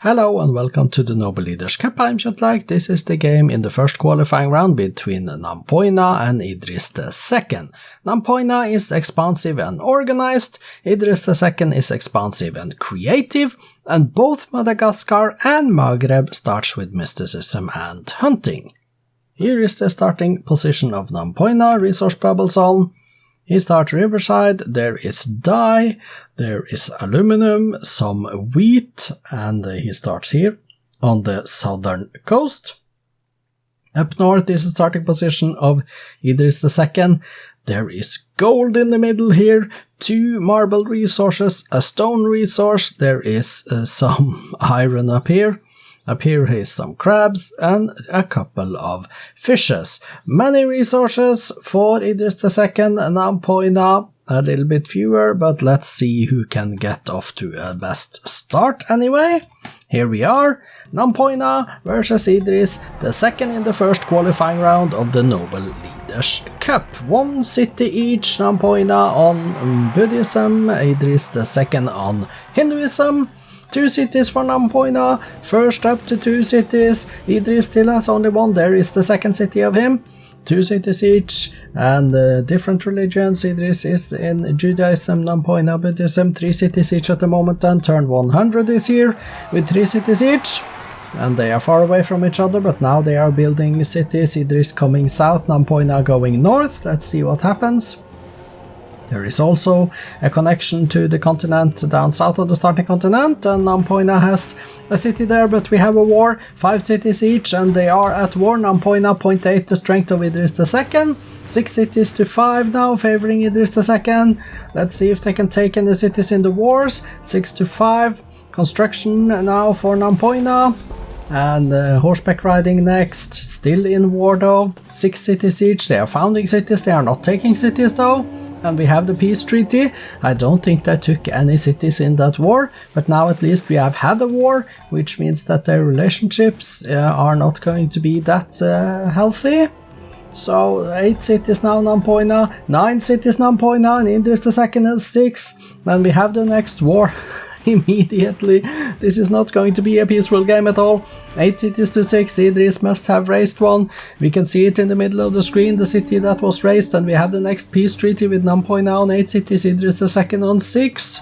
Hello and welcome to the Noble Leaders Cup. I'm Kjotleik. This is the game in the first qualifying round between Nampoina and Idris II. Nampoina is expansive and organized, Idris II is expansive and creative, and both Madagascar and Maghreb starts with mysticism and hunting. Here is the starting position of Nampoina, resource bubble zone. He starts riverside, there is dye, there is aluminum, some wheat, and he starts here on the southern coast. Up north is the starting position of Idris II. There is gold in the middle here, 2 marble resources, a stone resource, there is some iron up here. Up here is some crabs and a couple of fishes. Many resources for Idris II and Nampoina. A little bit fewer, but let's see who can get off to a best start anyway. Here we are, Nampoina versus Idris II in the first qualifying round of the Noble Leaders Cup. 1 city each, Nampoina on Buddhism, Idris II on Hinduism. 2 cities for Nampoina, first up to 2 cities, Idris still has only 1, there is the second city of him. 2 cities each, and different religions, Idris is in Judaism, Nampoina Buddhism, 3 cities each at the moment, and turn 100 is here, with 3 cities each. And they are far away from each other, but now they are building cities, Idris coming south, Nampoina going north, let's see what happens. There is also a connection to the continent down south of the starting continent, and Nampoina has a city there, but we have a war, 5 cities each, and they are at war. Nampoina 0.8 the strength of Idris II, 6 cities to 5 now, favoring Idris II. Let's see if they can take any cities in the wars, 6 to 5, construction now for Nampoina. And horseback riding next, still in war though, 6 cities each, they are founding cities, they are not taking cities though. And we have the peace treaty. I don't think they took any cities in that war, but now at least we have had a war, which means that their relationships are not going to be that healthy. So 8 cities now Nampoina, 9 cities Nampoina, and Idris II has 6. Then we have the next war immediately. This is not going to be a peaceful game at all. 8 cities to 6, Idris must have raised 1. We can see it in the middle of the screen, the city that was raised, and we have the next peace treaty with Nampoina on 8 cities, Idris II on 6.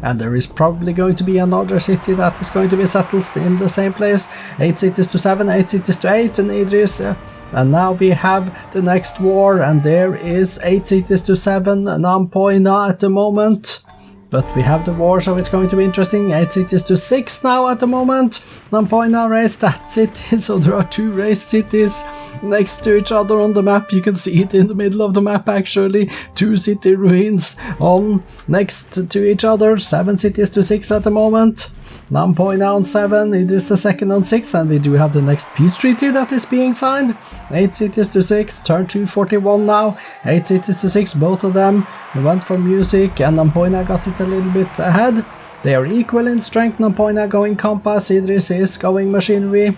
And there is probably going to be another city that is going to be settled in the same place. 8 cities to 7, 8 cities to 8, and Idris. And now we have the next war, and there is 8 cities to 7, Nampoina at the moment. But we have the war, so it's going to be interesting. 8 cities to 6 now at the moment. Nampoina raised that city, so there are 2 raised cities next to each other on the map. You can see it in the middle of the map actually. 2 city ruins on next to each other. 7 cities to 6 at the moment. Nampoina on 7, Idris II on 6, and we do have the next peace treaty that is being signed. 8 cities to 6, turn 241 now. 8 cities to 6, both of them went for music, and Nampoina got it a little bit ahead. They are equal in strength, Nampoina going compass, Idris is going machinery.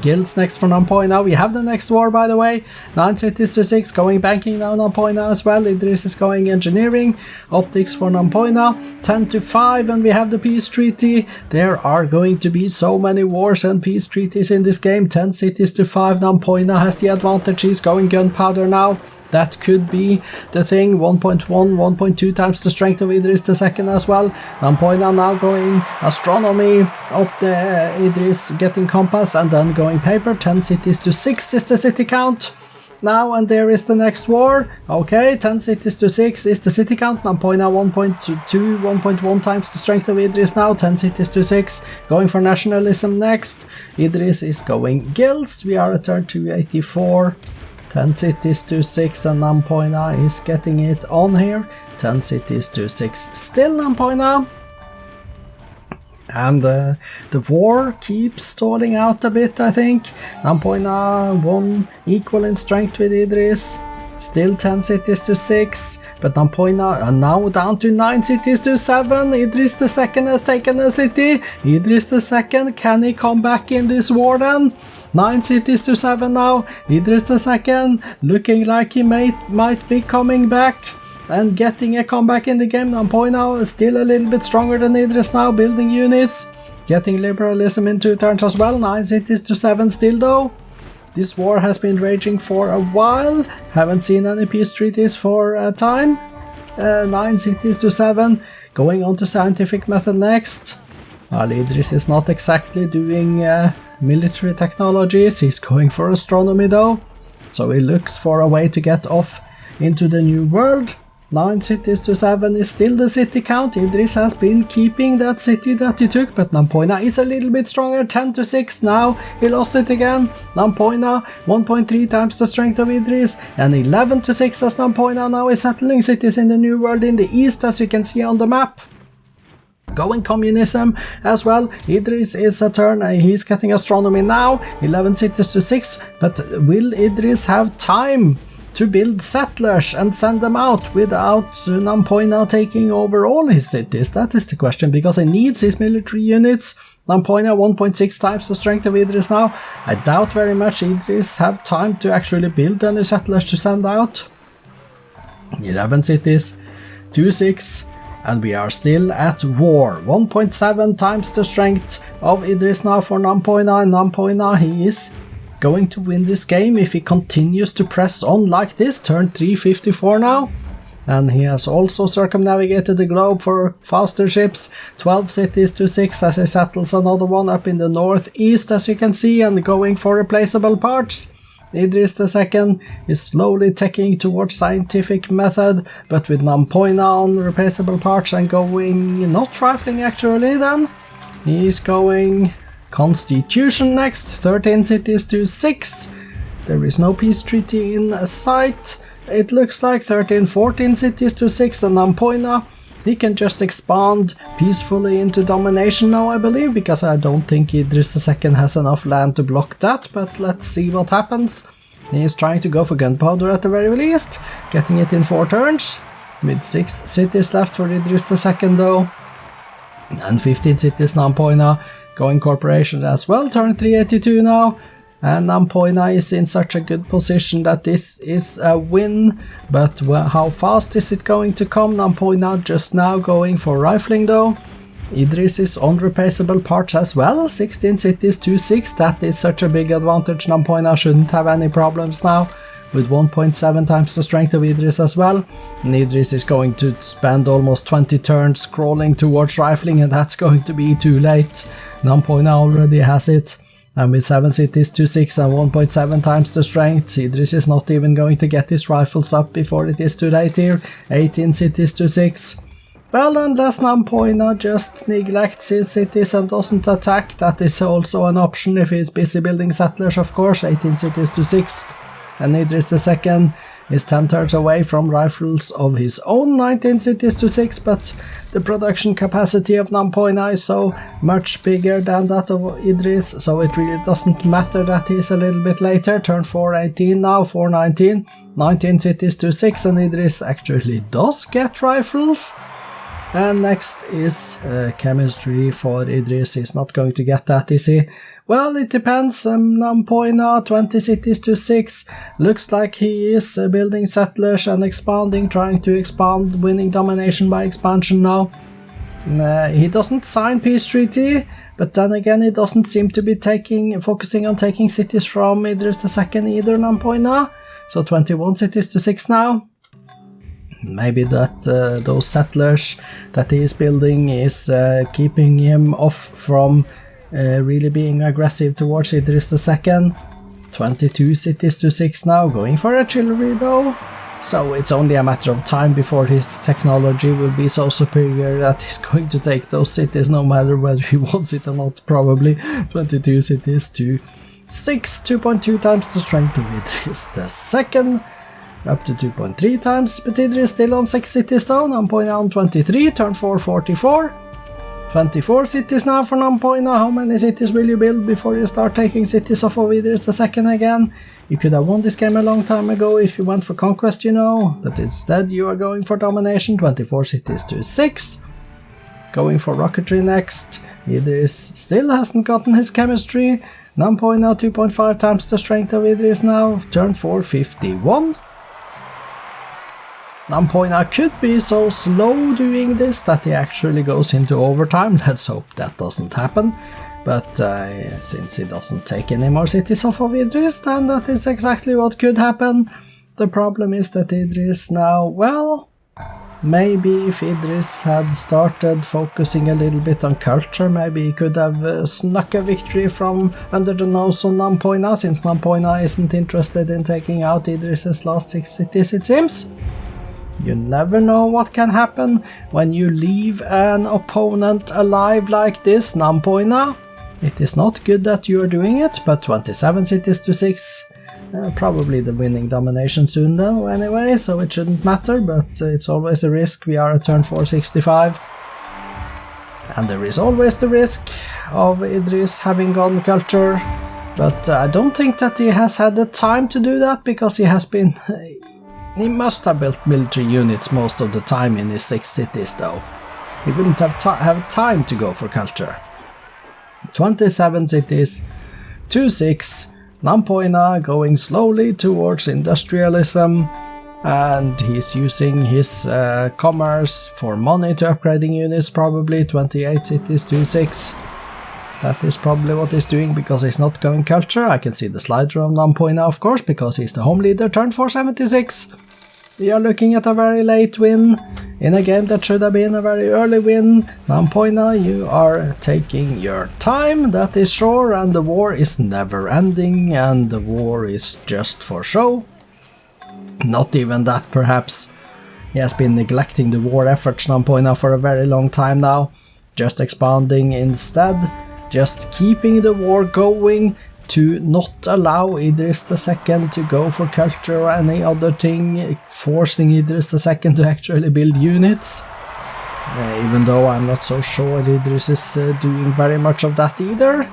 Guilds next for Nampoina. We have the next war, by the way. 9 cities to 6, going banking now Nampoina as well. Idris is going engineering. Optics for Nampoina. 10 to 5, and we have the peace treaty. There are going to be so many wars and peace treaties in this game. 10 cities to 5, Nampoina has the advantage. He's going gunpowder now. That could be the thing. 1.1, 1.2 times the strength of Idris II as well. Nampoina now going astronomy, up the Idris getting compass, and then going paper. 10 cities to 6 is the city count now, and there is the next war. Okay, 10 cities to 6 is the city count. Nampoina 1.2, 1.1 times the strength of Idris now. 10 cities to 6, going for nationalism next. Idris is going guilds. We are at turn 284. 10 cities to 6, and Nampoina is getting it on here. 10 cities to 6, still Nampoina. And the war keeps stalling out a bit, I think. Nampoina 1 equal in strength with Idris. Still 10 cities to 6, but Nampoina are now down to 9 cities to 7. Idris II has taken a city. Idris II, can he come back in this war then? 9 cities to 7 now. Idris II looking like he might be coming back. and getting a comeback in the game. Nampoina is still a little bit stronger than Idris now, building units, getting liberalism in 2 turns as well. 9 cities to 7 still though. This war has been raging for a while, haven't seen any peace treaties for a time. 9 cities to 7, going on to scientific method next. While Idris is not exactly doing military technologies, he's going for astronomy though. So he looks for a way to get off into the new world. 9 cities to 7 is still the city count. Idris has been keeping that city that he took, but Nampoina is a little bit stronger. 10 to 6 now, he lost it again. Nampoina 1.3 times the strength of Idris, and 11 to 6 as Nampoina now is settling cities in the new world in the east, as you can see on the map. Going communism as well. Idris is a turn, he's getting astronomy now. 11 cities to 6, but will Idris have time to build settlers and send them out without Nampoina taking over all his cities? That is the question, because he needs his military units. Nampoina 1.6 times the strength of Idris now. I doubt very much Idris have time to actually build any settlers to send out. 11 cities to 6, and we are still at war. 1.7 times the strength of Idris now for Nampoina, and Nampoina, he is going to win this game if he continues to press on like this. Turn 354 now, and he has also circumnavigated the globe for faster ships. 12 cities to 6 as he settles another one up in the northeast, as you can see, and going for replaceable parts. Idris II is slowly taking towards scientific method, but with Nampoina on replaceable parts and going, not rifling actually then, he's going Constitution next. 13 cities to 6. There is no peace treaty in sight. It looks like 14 cities to 6, and Nampoina, he can just expand peacefully into domination now, I believe, because I don't think Idris II has enough land to block that, but let's see what happens. He is trying to go for gunpowder at the very least, getting it in 4 turns, with 6 cities left for Idris II though, and 15 cities Nampoina. Going corporation as well, turn 382 now, and Nampoina is in such a good position that this is a win, but how fast is it going to come? Nampoina just now going for rifling though. Idris is on replaceable parts as well, 16 cities to 6, that is such a big advantage. Nampoina shouldn't have any problems now, with 1.7 times the strength of Idris as well. And Idris is going to spend almost 20 turns crawling towards rifling, and that's going to be too late. Nampoina already has it, and with 7 cities to 6 and 1.7 times the strength, Idris is not even going to get his rifles up before it is too late here. 18 cities to 6. Well, unless Nampoina just neglects his cities and doesn't attack, that is also an option if he's busy building settlers, of course. 18 cities to 6. And Idris II is 10 turns away from rifles of his own. 19 cities to 6, but the production capacity of Nampoina is so much bigger than that of Idris, so it really doesn't matter that he's a little bit later. Turn 418 now, 419. 19 cities to 6, and Idris actually does get rifles. And next is chemistry for Idris. He's not going to get that, is he? Well, it depends. Nampoina, 20 cities to 6. Looks like he is building settlers and expanding, trying to expand, winning domination by expansion now. He doesn't sign peace treaty, but then again he doesn't seem to be focusing on taking cities from Idris II either, Nampoina. So 21 cities to 6 now. Maybe that those settlers that he is building is keeping him off from really being aggressive towards Idris II. 22 cities to 6 now, going for artillery though. So it's only a matter of time before his technology will be so superior that he's going to take those cities no matter whether he wants it or not, probably. 22 cities to 6, 2.2 times the strength of Idris II. Up to 2.3 times, but Idris still on 6 cities though. Nampoina on 23, turn 444. 24 cities now for Nampoina. How many cities will you build before you start taking cities off of Idris II again? You could have won this game a long time ago if you went for conquest, you know, but instead you are going for domination. 24 cities to 6. Going for rocketry next. Idris still hasn't gotten his chemistry. Nampoina 2.5 times the strength of Idris now. Turn 451. Nampoina could be so slow doing this that he actually goes into overtime. Let's hope that doesn't happen. But since he doesn't take any more cities off of Idris, then that is exactly what could happen. The problem is that Idris now, well, maybe if Idris had started focusing a little bit on culture, maybe he could have snuck a victory from under the nose on Nampoina, since Nampoina isn't interested in taking out Idris's last 6 cities, it seems. You never know what can happen when you leave an opponent alive like this, Nampoina. It is not good that you are doing it, but 27 cities to 6. Probably the winning domination soon though, anyway, so it shouldn't matter, but it's always a risk. We are at turn 465. And there is always the risk of Idris having gone culture, but I don't think that he has had the time to do that, because he has been... he must have built military units most of the time in his 6 cities though. He wouldn't have time to go for culture. 27 cities to 6. Nampoina going slowly towards industrialism, and he's using his commerce for money to upgrading units, probably 28 cities to 6. That is probably what he's doing, because he's not going culture. I can see the slider on Nampoina, of course, because he's the home leader, turn 476. We are looking at a very late win in a game that should have been a very early win. Nampoina, you are taking your time, that is sure, and the war is never ending, and the war is just for show. Not even that, perhaps. He has been neglecting the war efforts, Nampoina, for a very long time now. Just expanding instead, just keeping the war going, to not allow Idris II to go for culture or any other thing, forcing Idris II to actually build units. Even though I'm not so sure Idris is doing very much of that either.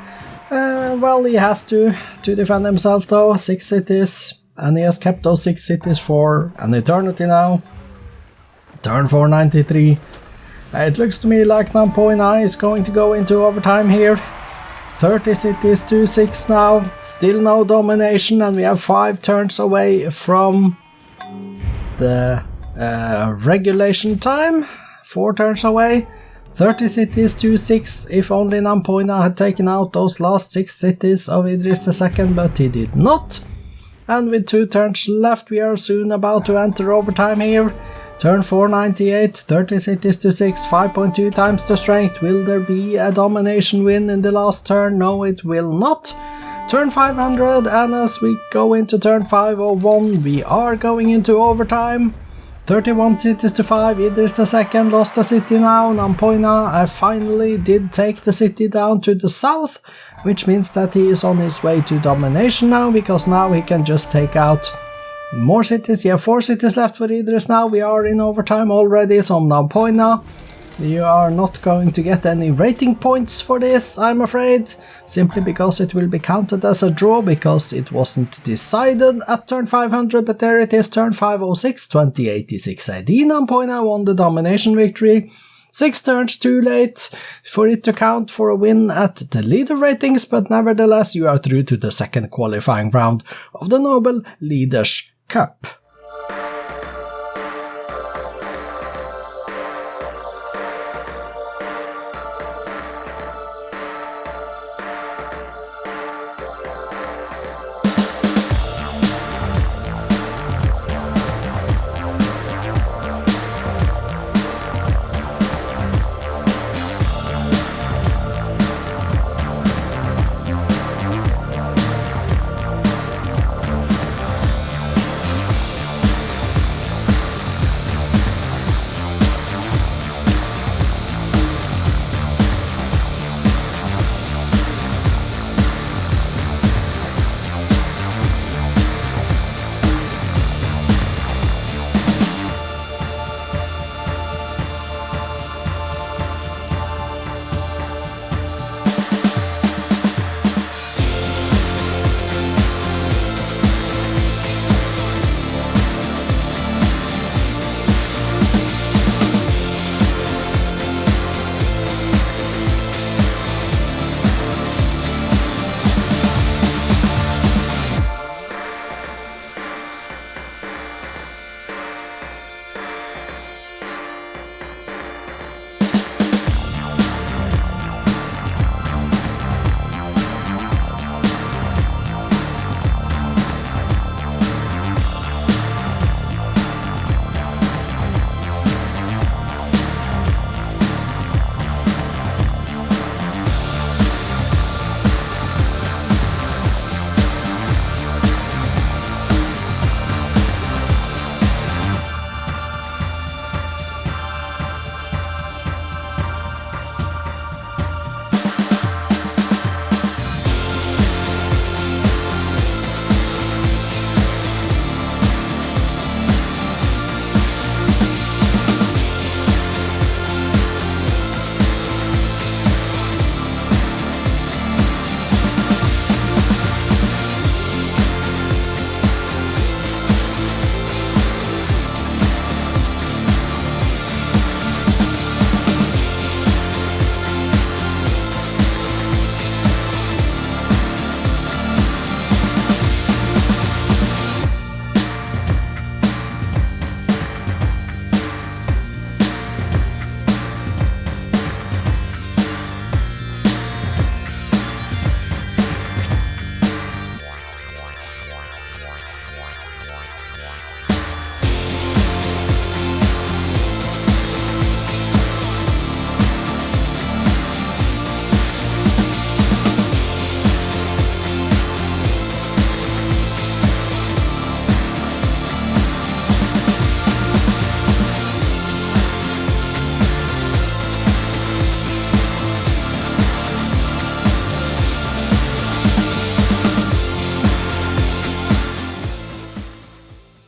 Well, he has to defend himself though, 6 cities, and he has kept those 6 cities for an eternity now. Turn 493. It looks to me like Nampoina is going to go into overtime here. 30 cities to 6 now, still no domination, and we have 5 turns away from the regulation time. 4 turns away, 30 cities to 6, if only Nampoina had taken out those last 6 cities of Idris II, but he did not. And with 2 turns left, we are soon about to enter overtime here. Turn 498, 30 cities to 6, 5.2 times the strength. Will there be a domination win in the last turn? No, it will not. Turn 500, and as we go into turn 501, we are going into overtime. 31 cities to 5, Idris II lost a city now. Nampoina finally did take the city down to the south, which means that he is on his way to domination now, because now he can just take out more cities. You have 4 cities left for Idris now. We are in overtime already, so Nampoina, you are not going to get any rating points for this, I'm afraid, simply because it will be counted as a draw, because it wasn't decided at turn 500, but there it is, turn 506, 2086 AD. Nampoina won the domination victory. 6 turns too late for it to count for a win at the leader ratings, but nevertheless you are through to the second qualifying round of the Noble Leaders Cup.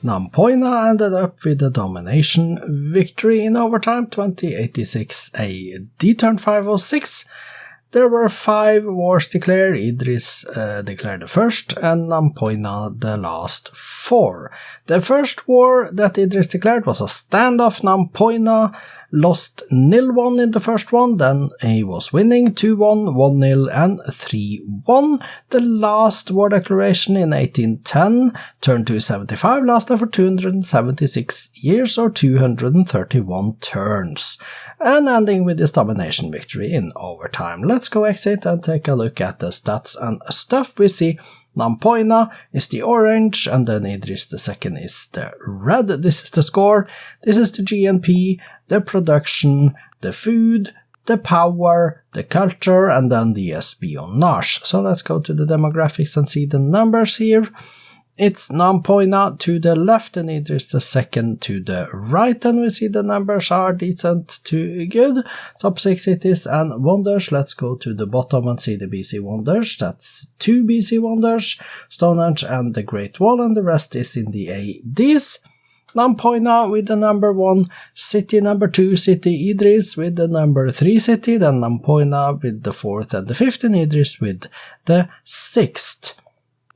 Nampoina ended up with a domination victory in overtime, 2086 AD, turn 506. There were 5 wars declared. Idris declared the first, and Nampoina the last 4. The first war that Idris declared was a standoff. Nampoina lost 0-1 in the first one, then he was winning 2-1, 1-0 and 3-1. The last war declaration in 1810, turn 275, lasted for 276 years or 231 turns, and ending with his domination victory in overtime. Let's go exit and take a look at the stats and stuff. We see Nampoina is the orange, and then Idris II is the red. This is the score, this is the GNP, the production, the food, the power, the culture, and then the espionage. So let's go to the demographics and see the numbers here. It's Nampoina to the left and Idris II to the right, and we see the numbers are decent to good. Top 6 cities and wonders. Let's go to the bottom and see the BC wonders. That's 2 BC wonders, Stonehenge and the Great Wall, and the rest is in the ADs. Nampoina with the number 1 city, number 2 city Idris with the number 3 city, then Nampoina with the 4th and the 5th, and Idris with the 6th.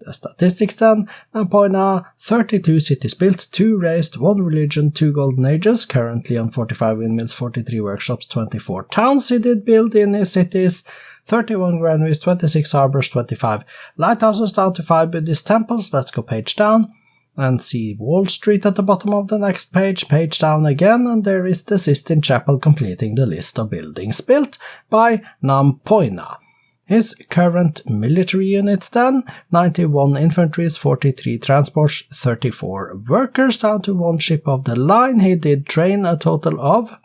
The statistics then, Nampoina, 32 cities built, 2 raised, 1 religion, 2 golden ages, currently on 45 windmills, 43 workshops, 24 towns he did build in his cities, 31 granaries, 26 harbors, 25 lighthouses, down to 5 Buddhist temples. Let's go page down and see Wall Street at the bottom of the next page, page down again, and there is the Sistine Chapel completing the list of buildings built by Nampoina. His current military units then, 91 infantries, 43 transports, 34 workers, down to 1 ship of the line. He did train a total of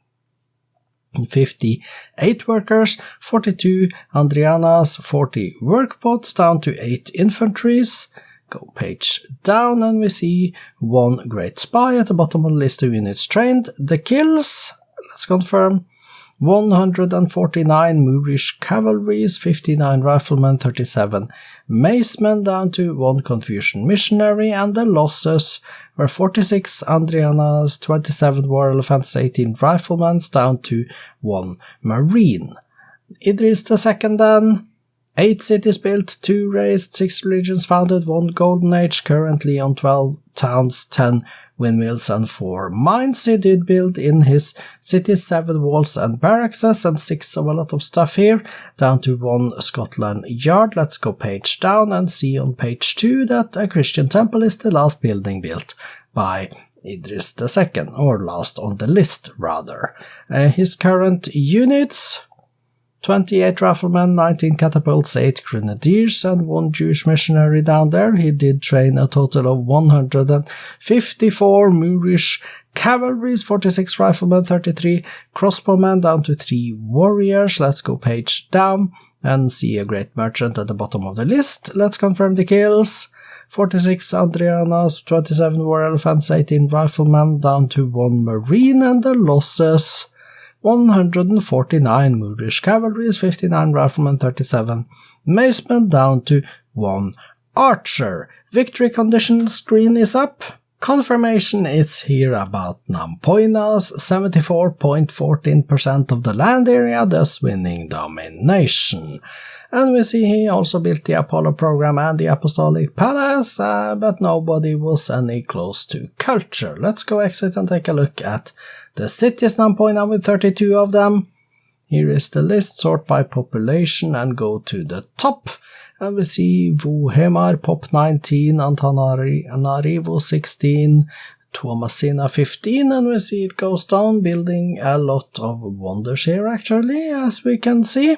58 workers, 42 Andrianas, 40 workboats, down to 8 infantries. Go page down and we see 1 great spy at the bottom of the list of units trained. The kills, let's confirm. 149 Moorish cavalries, 59 riflemen, 37 macemen, down to 1 Confucian missionary, and the losses were 46 Andrianas, 27 war elephants, 18 riflemen, down to 1 marine. Idris II then, 8 cities built, 2 raised, 6 religions founded, 1 golden age, currently on 12 towns, 10 windmills and 4 mines. He did build in his cities 7 walls and barracks and 6 of a lot of stuff here, down to 1 Scotland Yard. Let's go page down and see on page 2 that a Christian temple is the last building built by Idris II, or last on the list rather. His current units: 28 riflemen, 19 catapults, 8 grenadiers, and 1 Jewish missionary down there. He did train a total of 154 Moorish cavalries, 46 riflemen, 33 crossbowmen, down to 3 warriors. Let's go page down and see a great merchant at the bottom of the list. Let's confirm the kills. 46 Andrianas, 27 war elephants, 18 riflemen, down to 1 marine, and the losses: 149 Moorish cavalries, 59 riflemen, 37 macemen, down to 1 archer. Victory condition screen is up. Confirmation is here about Nampoina's 74.14% of the land area, thus winning domination. And we see he also built the Apollo program and the Apostolic Palace, but nobody was any close to culture. Let's go exit and take a look at the cities Nampoina with 32 of them. Here is the list, sort by population and go to the top. And we see Vuhemar, Pop 19, Antananarivo 16, Tuamasina 15, and we see it goes down, building a lot of wonders here actually, as we can see.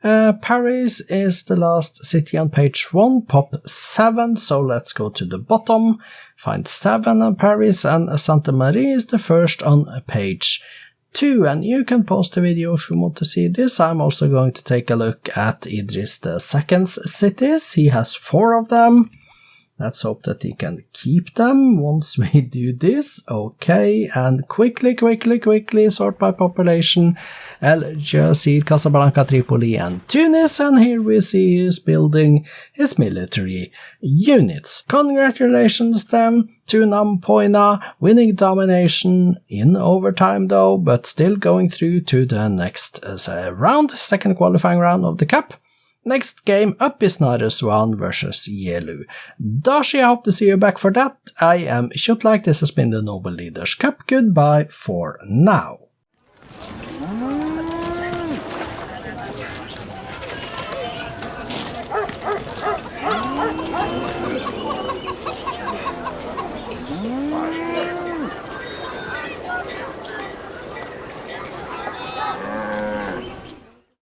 Paris is the last city on page 1, Pop 7, so let's go to the bottom, find 7 on Paris, and Sainte Marie is the first on page 2, and you can pause the video if you want to see this. I'm also going to take a look at Idris II's cities. He has 4 of them. Let's hope that he can keep them once we do this. Okay, and quickly sort by population. Algiers, Casablanca, Tripoli, and Tunis. And here we see he's building his military units. Congratulations then to Nampoina, winning domination in overtime though, but still going through to the next round, second qualifying round of the cup. Next game up is Nareswan versus Yelu. Dashi, I hope to see you back for that. I am Kjotleik, this has been the Noble Leaders Cup. Goodbye for now.